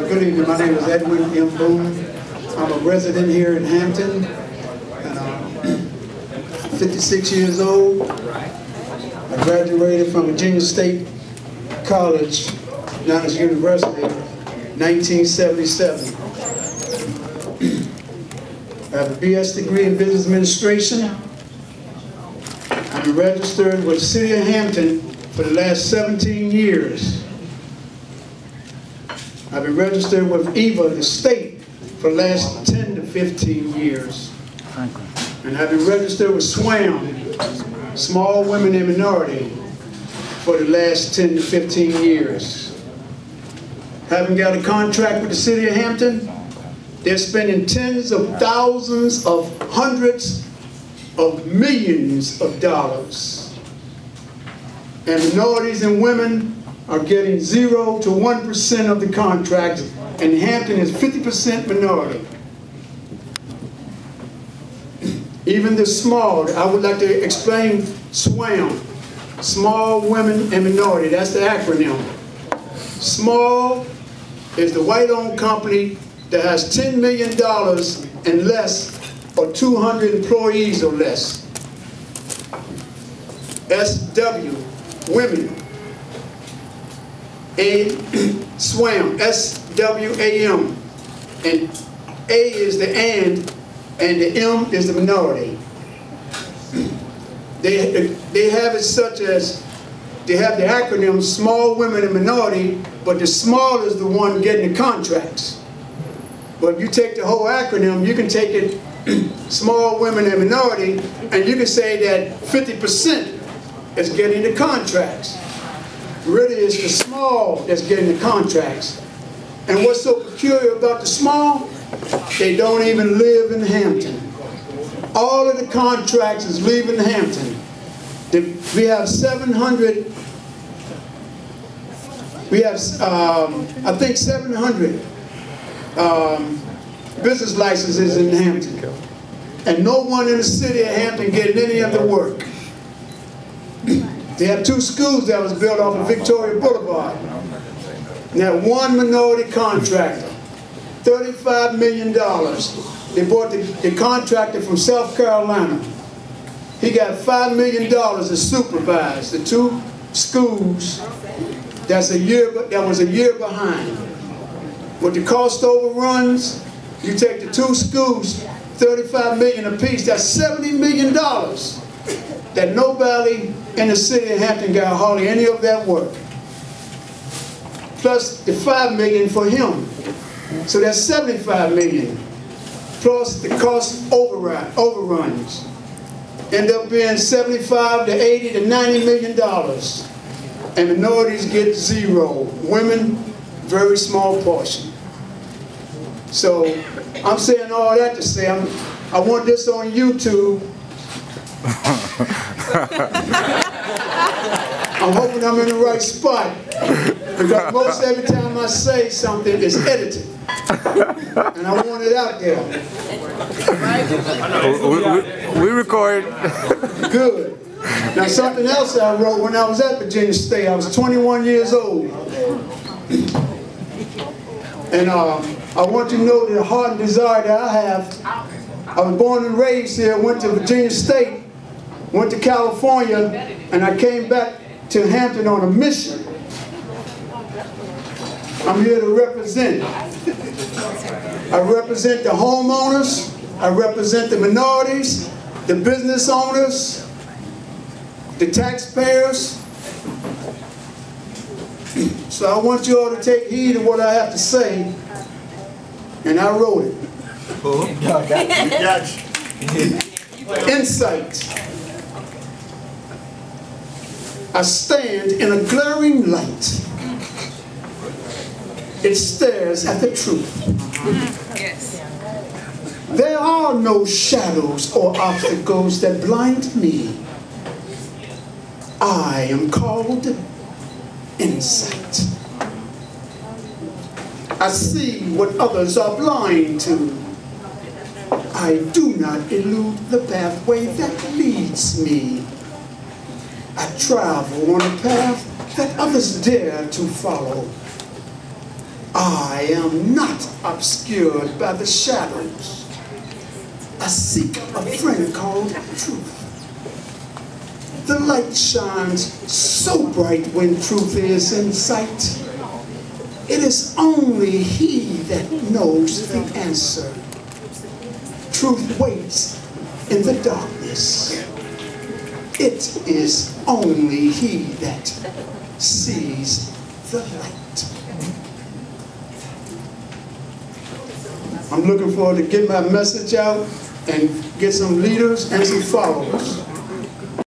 Good evening. My name is Edwin M. Boone. I'm a resident here in Hampton, and I'm 56 years old. I graduated from Virginia State College, Knox University, 1977. I have a BS degree in Business Administration. I'm registered with the City of Hampton for the last 17 years. I've been registered with EVA, the state, for the last 10 to 15 years. And I've been registered with SWAM, Small Women and Minority, for the last 10 to 15 years. Haven't got a contract with the City of Hampton. They're spending tens of thousands of hundreds of millions of dollars. And minorities and women are getting 0 to 1% of the contracts, and Hampton is 50% minority. Even the small, I would like to explain SWAM, Small Women and Minority, that's the acronym. Small is the white-owned company that has $10 million and less, or 200 employees or less. SW, women. A, SWAM, S-W-A-M. And A is the and the M is the minority. They have it such as, they have the acronym Small Women and Minority, but the small is the one getting the contracts. But if you take the whole acronym, you can take it Small Women and Minority, and you can say that 50% is getting the contracts. Really, it's the small that's getting the contracts. And what's so peculiar about the small? They don't even live in Hampton. All of the contracts is leaving Hampton. We have 700, I think 700 business licenses in Hampton. And no one in the city of Hampton getting any of the work. They have 2 schools that was built off of Victoria Boulevard. Now, one minority contractor, $35 million. They bought the contractor from South Carolina. He got $5 million to supervise the 2 schools that was a year behind. With the cost overruns, you take the 2 schools, $35 million apiece, that's $70 million that nobody in the city of Hampton got hardly any of that work. Plus the $5 million for him. So that's $75 million. Plus the cost overruns. End up being $75 to $80 to $90 million. And minorities get 0. Women, very small portion. So I'm saying all that to say I want this on YouTube. I'm hoping I'm in the right spot, because most every time I say something, it's edited, and I want it out there. We record. Good. Now something else I wrote when I was at Virginia State. I was 21 years old, and I want you to know the heart and desire that I have. I was born and raised here, went to Virginia State, went to California, and I came back to Hampton on a mission. I'm here to represent. I represent the homeowners, I represent the minorities, the business owners, the taxpayers. So I want you all to take heed of what I have to say, and I wrote it. Insight. I stand in a glaring light. It stares at the truth. Yes. There are no shadows or obstacles that blind me. I am called insight. I see what others are blind to. I do not elude the pathway that leads me. I travel on a path that others dare to follow. I am not obscured by the shadows. I seek a friend called truth. The light shines so bright when truth is in sight. It is only he that knows the answer. Truth waits in the darkness. It is only he that sees the light. I'm looking forward to getting my message out and get some leaders and some followers.